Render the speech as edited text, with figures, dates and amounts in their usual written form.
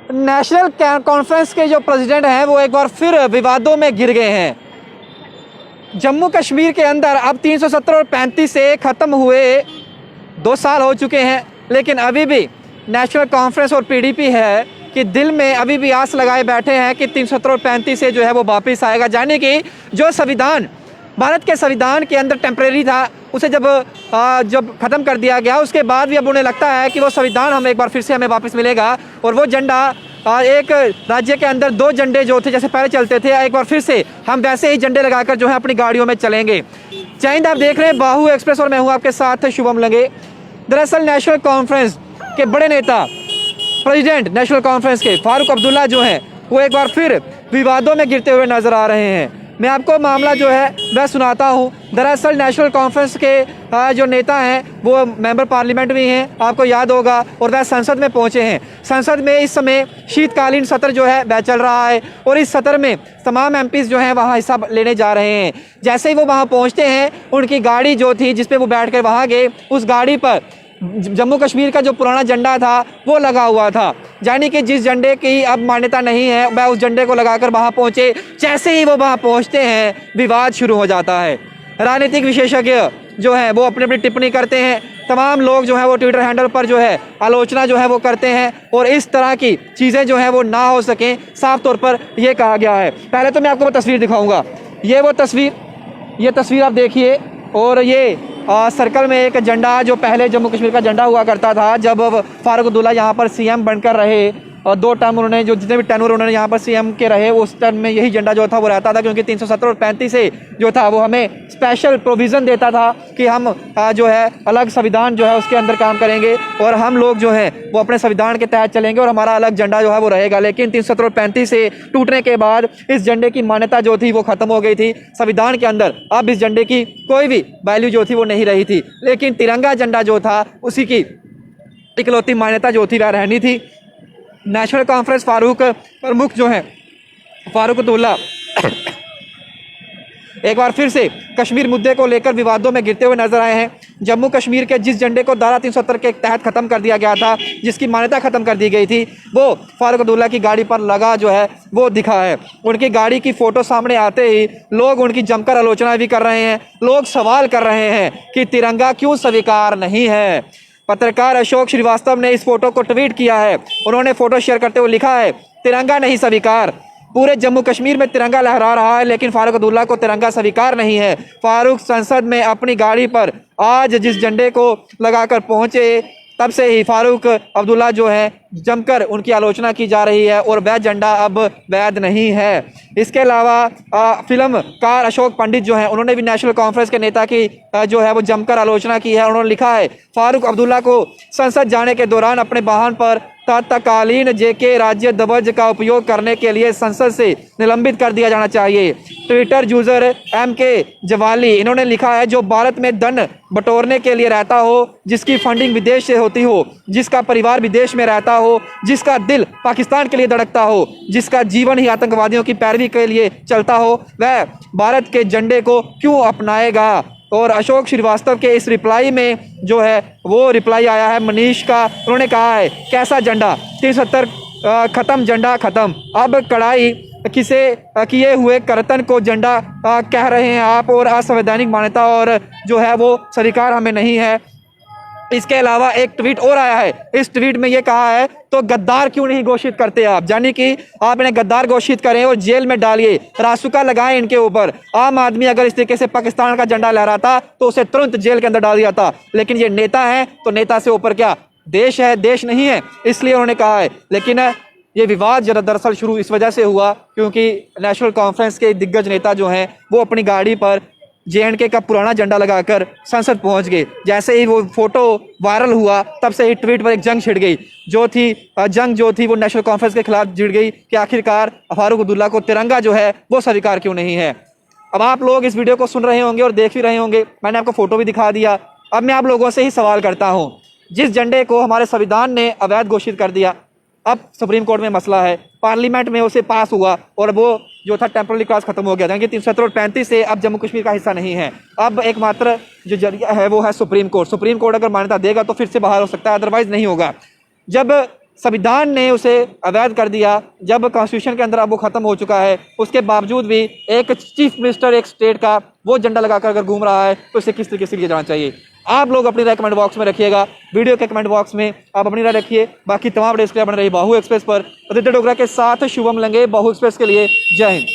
National conference के जो president हैं वो एक बार फिर विवादों में गिर गए हैं। जम्मू कश्मीर के अंदर अब 370 और 35 से ख़त्म हुए 2 साल हो चुके हैं, लेकिन अभी भी नेशनल कॉन्फ्रेंस और पीडीपी है कि दिल में अभी भी आस लगाए बैठे हैं कि 370 और 35 से जो है वो वापस आएगा। यानी कि जो संविधान भारत के संविधान के अंदर टेम्परेरी था उसे जब ख़त्म कर दिया गया, उसके बाद भी अब उन्हें लगता है कि वो संविधान हम एक बार फिर से हमें वापस मिलेगा और वो झंडा एक राज्य के अंदर 2 झंडे जो थे जैसे पहले चलते थे, एक बार फिर से हम वैसे ही झंडे लगाकर जो है अपनी गाड़ियों में चलेंगे। जय हिंद, आप देख रहे हैं बाहू एक्सप्रेस और मैं हूँ आपके साथ शुभम लंगे। दरअसल नेशनल कॉन्फ्रेंस के बड़े नेता प्रेसिडेंट नेशनल कॉन्फ्रेंस के फारूक अब्दुल्ला जो हैं वो एक बार फिर विवादों में गिरते हुए नजर आ रहे हैं। मैं आपको मामला जो है वह सुनाता हूँ। दरअसल नेशनल कॉन्फ्रेंस के जो नेता हैं वो मेंबर पार्लियामेंट भी हैं, आपको याद होगा, और वह संसद में पहुँचे हैं। संसद में इस समय शीतकालीन सत्र जो है वह चल रहा है और इस सत्र में तमाम एमपीज़ जो हैं वहाँ हिस्सा लेने जा रहे हैं। जैसे ही वो वहाँ पहुँचते हैं, उनकी गाड़ी जो थी जिस पर वो बैठ कर वहाँ गए, उस गाड़ी पर जम्मू कश्मीर का जो पुराना झंडा था वो लगा हुआ था। यानी कि जिस झंडे की अब मान्यता नहीं है वह उस झंडे को लगाकर वहाँ पहुँचे। जैसे ही वो वहाँ पहुँचते हैं विवाद शुरू हो जाता है। राजनीतिक विशेषज्ञ जो है वो अपनी अपनी टिप्पणी करते हैं। तमाम लोग जो है वो ट्विटर हैंडल पर जो है आलोचना जो है वो करते हैं और इस तरह की चीज़ें जो है वो ना हो सकें, साफ तौर पर यह कहा गया है। पहले तो मैं आपको वो तस्वीर दिखाऊंगा। ये तस्वीर आप देखिए, और ये सर्कल में एक झंडा जो पहले जम्मू कश्मीर का झंडा हुआ करता था जब फारूक अब्दुल्ला यहाँ पर सीएम बनकर रहे और 2 टर्म उन्होंने जो जितने भी टर्म उन्होंने यहाँ पर सीएम के रहे उस टर्म में यही झंडा जो था वो रहता था, क्योंकि 370 और 35 से जो था वो हमें स्पेशल प्रोविज़न देता था कि हम जो है अलग संविधान जो है उसके अंदर काम करेंगे और हम लोग जो है वो अपने संविधान के तहत चलेंगे और हमारा अलग झंडा जो है वो रहेगा। लेकिन 370 और 35 से टूटने के बाद इस झंडे की मान्यता जो थी वो ख़त्म हो गई थी संविधान के अंदर। अब इस झंडे की कोई भी वैल्यू जो थी वो नहीं रही थी, लेकिन तिरंगा झंडा जो था उसी की इकलौती मान्यता जो थी वह रहनी थी। नेशनल कॉन्फ्रेंस फारूक प्रमुख जो हैं फारूक अब्दुल्ला एक बार फिर से कश्मीर मुद्दे को लेकर विवादों में गिरते हुए नजर आए हैं। जम्मू कश्मीर के जिस झंडे को धारा 370 के तहत ख़त्म कर दिया गया था, जिसकी मान्यता ख़त्म कर दी गई थी, वो फारूक अब्दुल्ला की गाड़ी पर लगा जो है वो दिखा है। उनकी गाड़ी की फ़ोटो सामने आते ही लोग उनकी जमकर आलोचना भी कर रहे हैं। लोग सवाल कर रहे हैं कि तिरंगा क्यों स्वीकार नहीं है। पत्रकार अशोक श्रीवास्तव ने इस फोटो को ट्वीट किया है। उन्होंने फोटो शेयर करते हुए लिखा है, तिरंगा नहीं स्वीकार। पूरे जम्मू कश्मीर में तिरंगा लहरा रहा है लेकिन फारूक अब्दुल्ला को तिरंगा स्वीकार नहीं है। फारूक संसद में अपनी गाड़ी पर आज जिस झंडे को लगाकर पहुंचे, तब से ही फारूक अब्दुल्ला जो है जमकर उनकी आलोचना की जा रही है और वह झंडा अब वैध नहीं है। इसके अलावा फिल्मकार अशोक पंडित जो हैं उन्होंने भी नेशनल कॉन्फ्रेंस के नेता की जो है वो जमकर आलोचना की है। उन्होंने लिखा है, फारूक अब्दुल्ला को संसद जाने के दौरान अपने वाहन पर तत्कालीन जेके राज्य ध्वज का उपयोग करने के लिए संसद से निलंबित कर दिया जाना चाहिए। ट्विटर यूजर MK जवाली इन्होंने लिखा है, जो भारत में धन बटोरने के लिए रहता हो, जिसकी फंडिंग विदेश से होती हो, जिसका परिवार विदेश में रहता हो, जिसका दिल पाकिस्तान के लिए धड़कता हो, जिसका जीवन ही आतंकवादियों की पैरवी के लिए चलता हो, वह भारत के झंडे को क्यों अपनाएगा। और अशोक श्रीवास्तव के इस रिप्लाई में जो है वो रिप्लाई आया है मनीष का। उन्होंने कहा है, कैसा झंडा 370 ख़त्म, झंडा ख़त्म। अब कड़ाई किसे किए हुए कर्तन को झंडा कह रहे हैं आप, और असंवैधानिक मान्यता और जो है वो स्वीकार हमें नहीं है। इसके अलावा एक ट्वीट और आया है। इस ट्वीट में ये कहा है, तो गद्दार क्यों नहीं घोषित करते आप, यानी कि आप इन्हें गद्दार घोषित करें और जेल में डालिए, रासुका लगाएं इनके ऊपर। आम आदमी अगर इस तरीके से पाकिस्तान का झंडा लहराता तो उसे तुरंत जेल के अंदर डाल दिया था, लेकिन ये नेता है तो नेता से ऊपर क्या देश है, देश नहीं है, इसलिए उन्होंने कहा है। लेकिन ये विवाद जरा दरअसल शुरू इस वजह से हुआ क्योंकि नेशनल कॉन्फ्रेंस के दिग्गज नेता जो हैं वो अपनी गाड़ी पर JNK का पुराना झंडा लगाकर संसद पहुंच गए। जैसे ही वो फोटो वायरल हुआ तब से ही ट्वीट पर एक जंग छिड़ गई, जंग जो थी वो नेशनल कॉन्फ्रेंस के खिलाफ छिड़ गई कि आखिरकार फारूक अब्दुल्ला को तिरंगा जो है वो स्वीकार क्यों नहीं है। अब आप लोग इस वीडियो को सुन रहे होंगे और देख भी रहे होंगे, मैंने आपको फोटो भी दिखा दिया। अब मैं आप लोगों से ही सवाल करता हूँ, जिस झंडे को हमारे संविधान ने अवैध घोषित कर दिया, अब सुप्रीम कोर्ट में मसला है, पार्लियामेंट में उसे पास हुआ और वो जो था टेम्पररी क्लॉज खत्म हो गया, यानी कि 370 और 35 से अब जम्मू कश्मीर का हिस्सा नहीं है। अब एकमात्र जो जरिया है वो है सुप्रीम कोर्ट। सुप्रीम कोर्ट अगर मान्यता देगा तो फिर से बाहर हो सकता है, अदरवाइज नहीं होगा। जब संविधान ने उसे अवैध कर दिया, जब कॉन्स्टिट्यूशन के अंदर अब वो ख़त्म हो चुका है, उसके बावजूद भी एक चीफ मिनिस्टर एक स्टेट का वो झंडा लगाकर अगर घूम रहा है तो इसे किस तरीके से लिया जाना चाहिए। आप लोग अपनी राय कमेंट बॉक्स में रखिएगा, वीडियो के कमेंट बॉक्स में आप अपनी राय रखिए। बाकी तमाम अपडेट्स के लिए बन रही बाहू एक्सप्रेस पर आदित्य डोगरा के साथ शुभम लंगे, बाहू एक्सप्रेस के लिए। जय हिंद।